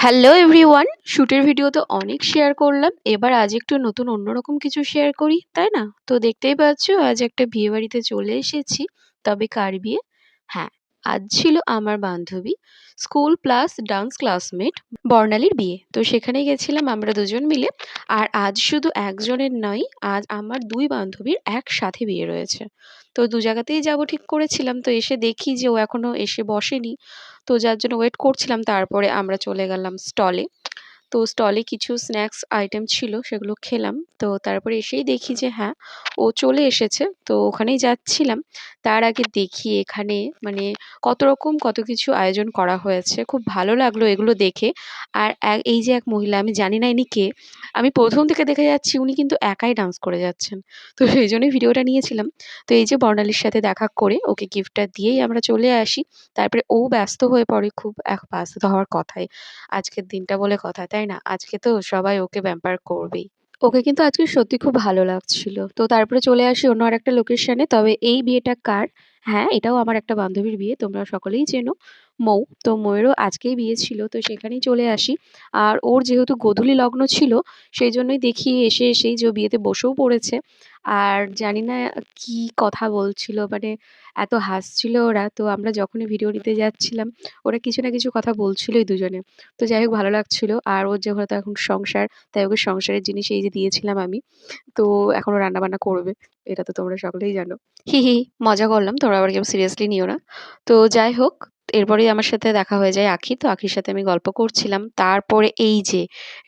Hello everyone, শুটের video তো অনেক share করলাম। এবার আজ একটু নতুন অন্যরকম কিছু শেয়ার করি, তাই না? তো দেখতেই পাচ্ছ আজ একটা বিয়ে বাড়িতে চলে এসেছি। তবে কার বিয়ে? হ্যাঁ, আজ ছিল আমার বান্ধবী, স্কুল প্লাস ডান্স ক্লাসমেট বর্ণালীর বিয়ে। তো সেখানে গেছিলাম আমরা দুজন মিলে। আর আজ শুধু একজনের নয়, আজ আমার দুই বান্ধবীর একসাথে বিয়ে রয়েছে। তো দু জায়গাতেই যাব ঠিক করেছিলাম, তো এসে দেখি যে ও এখনো এসে বসেনি। তো যার জন্য ওয়েট করছিলাম, তারপরে আমরা চলে গেলাম স্টলে। তো স্টলে কিছু স্ন্যাক্স আইটেম ছিল, সেগুলো খেলাম। তো তারপরে এসেই দেখি যে হ্যাঁ, ও চলে এসেছে। তো ওখানেই যাচ্ছিলাম। তার আগে দেখি এখানে মানে কত রকম কত কিছু আয়োজন করা হয়েছে, খুব ভালো লাগলো এগুলো দেখে। আর এই যে এক মহিলা, আমি জানি না ইনি কে। আমি প্রথম থেকে দেখে যাচ্ছি উনি কিন্তু একাই ডান্স করে যাচ্ছেন। তো সেই জন্যই ভিডিওটা নিয়েছিলাম। তো এই যে বর্ণালীর সাথে দেখা করে ওকে গিফটটা দিয়েই আমরা চলে আসি। তারপরে ও ব্যস্ত হয়ে পড়ে খুব, ব্যস্ত তো হওয়ার কথাই। আজকের দিনটা বলে কথা, তাই না? আজকে তো সবাই ওকে প্যাম্পার করবেই। ওকে কিন্তু আজকে সত্যি খুব ভালো লাগছিল। তো তারপরে চলে আসি অন্য আরেকটা লোকেশনে। তবে এই বিয়েটা কার? হ্যাঁ, এটাও আমার একটা বান্ধবীর বিয়ে। তোমরা সকলেই চেনো, মৌ। তো মৌয়েরও আজকেই বিয়ে ছিল। তো সেখানেই চলে আসি। আর ওর যেহেতু গোধূলি লগ্ন ছিল, সেইজন্যই দেখি এসেই যে ও বিয়েতে বসেও পড়েছে। আর জানি না কি কথা বলছিল, মানে এত হাসছিল ওরা। তো আমরা যখনই ভিডিও নিতে যাচ্ছিলাম, ওরা কিছু না কিছু কথা বলছিলই দুজনে। তো যাই হোক, ভালো লাগছিল। আর ওর যেহেতু এখন সংসার, তাই ওকে সংসারের জিনিস এই যে দিয়েছিলাম আমি। তো এখন ও রান্নাবান্না করবে। এটা তো তোমরা সকলেই জানো। হি, হি, মজা করলাম। তোমরা আবার কেউ সিরিয়াসলি নিও না। তো যাই হোক, এরপরেই আমার সাথে দেখা হয়ে যায় আখির। তো আখির সাথে আমি গল্প করছিলাম। তারপরে এই যে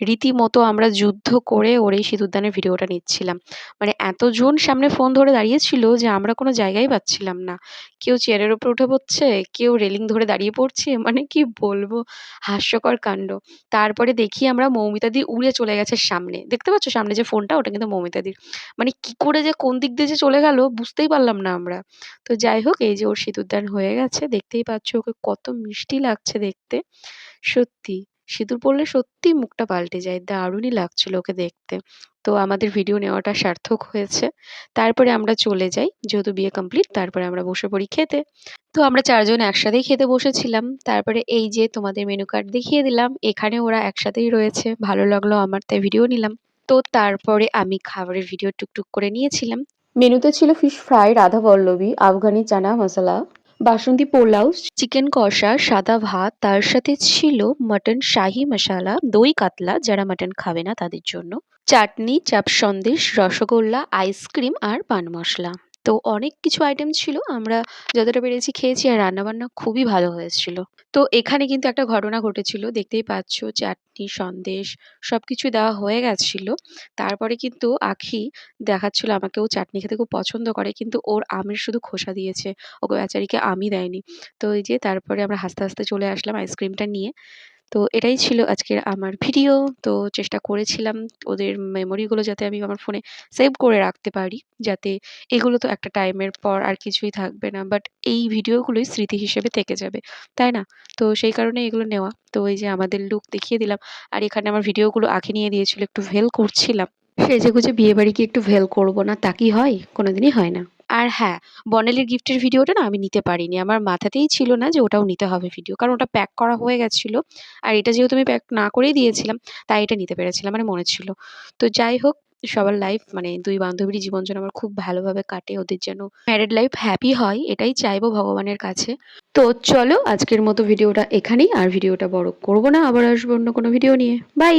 রীতিমতো আমরা যুদ্ধ করে ওর এই সিঁদুরদানের ভিডিওটা নিচ্ছিলাম। মানে এতজন সামনে ফোন ধরে দাঁড়িয়ে ছিল যে আমরা কোনো জায়গাই পাচ্ছিলাম না। কেউ চেয়ারের উপরে উঠে পড়ছে, কেউ রেলিং ধরে দাঁড়িয়ে পড়ছে। মানে কি বলবো, হাস্যকর কাণ্ড। তারপরে দেখি আমরা মৌমিতাদি উড়ে চলে গেছে সামনে। দেখতে পাচ্ছ সামনে যে ফোনটা, ওটা কিন্তু মৌমিতাদির। মানে কি করে যে কোন দিক দিয়ে যে চলে গেল বুঝতেই পারলাম না আমরা। তো যাই হোক, এই যে ওর সিঁদুরদান হয়ে গেছে, দেখতেই পাচ্ছ ওকে কত মিষ্টি লাগছে দেখতে। সত্যি, সিঁদুর পরলে সত্যি মুখটা পাল্টে যায়, দারুণই লাগছিল ওকে দেখতে। তো আমাদের ভিডিও নেওয়াটা সার্থক হয়েছে। তারপরে আমরা চলে যাই, যেহেতু বিয়ে কমপ্লিট। তারপরে আমরা বসে পড়ি খেতে। তো আমরা চারজন একসাথেই খেতে বসেছিলাম। তারপরে এই যে তোমাদের মেনু কার্ড দেখিয়ে দিলাম, এখানে ওরা একসাথেই রয়েছে, ভালো লাগলো আমার, তাই ভিডিও নিলাম। তো তারপরে আমি খাবারের ভিডিও টুকটুক করে নিয়েছিলাম। মেনুতে ছিল ফিশ ফ্রাই, রাধা পল্লবী, আফগানি চানা মশলা, বাসন্তী পোলাও, চিকেন কষা, সাদা ভাত, তার সাথে ছিল মটন শাহি মশালা, দই কাতলা, যারা মটন খাবে না তাদের জন্য, চাটনি, চাপ সন্দেশ, রসগোল্লা, আইসক্রিম আর পান মশলা। তো অনেক কিছু আইটেম ছিল, আমরা যতটা পেরেছি খেয়েছি। আর রান্নাবান্না খুবই ভালো হয়েছিল। তো এখানে কিন্তু একটা ঘটনা ঘটেছিল, দেখতেই পাচ্ছ চাটনি, সন্দেশ সবকিছু দেওয়া হয়ে গেছিল। তারপরে কিন্তু আখি দেখাচ্ছিল আমাকে, ও চাটনি খেতে খুব পছন্দ করে, কিন্তু ওর আমের শুধু খোসা দিয়েছে, ওকে বেচারিকে আমই দেয়নি। তো এই যে তারপরে আমরা হাসতে হাসতে চলে আসলাম আইসক্রিমটা নিয়ে। তো এটাই ছিল আজকের আমার ভিডিও। তো চেষ্টা করেছিলাম ওদের মেমোরিগুলো যাতে আমি আমার ফোনে সেভ করে রাখতে পারি, যাতে এগুলো তো একটা টাইমের পর আর কিছুই থাকবে না, বাট এই ভিডিওগুলোই স্মৃতি হিসেবে থেকে যাবে, তাই না? তো সেই কারণে এগুলো নেওয়া। তো এই যে আমাদের লুক দেখিয়ে দিলাম। আর এখানে আমার ভিডিওগুলো আঁকে নিয়ে দিয়েছিল, একটু ভেল করছিলাম। সেজেগুজে বিয়ে বাড়ি কি একটু ভেল করবো না, তা কি হয়? কোনোদিনই হয় না। আর হ্যাঁ, বনেলের গিফটের ভিডিওটা না আমি নিতে পারিনি। আমার মাথাতেই ছিল না যে ওটাও নিতে হবে ভিডিও। কারণ ওটা প্যাক করা হয়ে গেছিল। আর এটা যেহেতু আমি প্যাক না করেই দিয়েছিলাম, তাই এটা নিতে পেরেছিলাম, মানে মনে ছিল। তো যাই হোক, সবার লাইফ মানে ২ বান্ধবীর জীবন যেন আমার খুব ভালোভাবে কাটে। ওদের যেন ম্যারেড লাইফ হ্যাপি হয়, এটাই চাইবো ভগবানের কাছে। তো চলো আজকের মতো ভিডিওটা এখানেই। আর ভিডিওটা বড় করব না। আবার আসবো অন্য কোনো ভিডিও নিয়ে। বাই।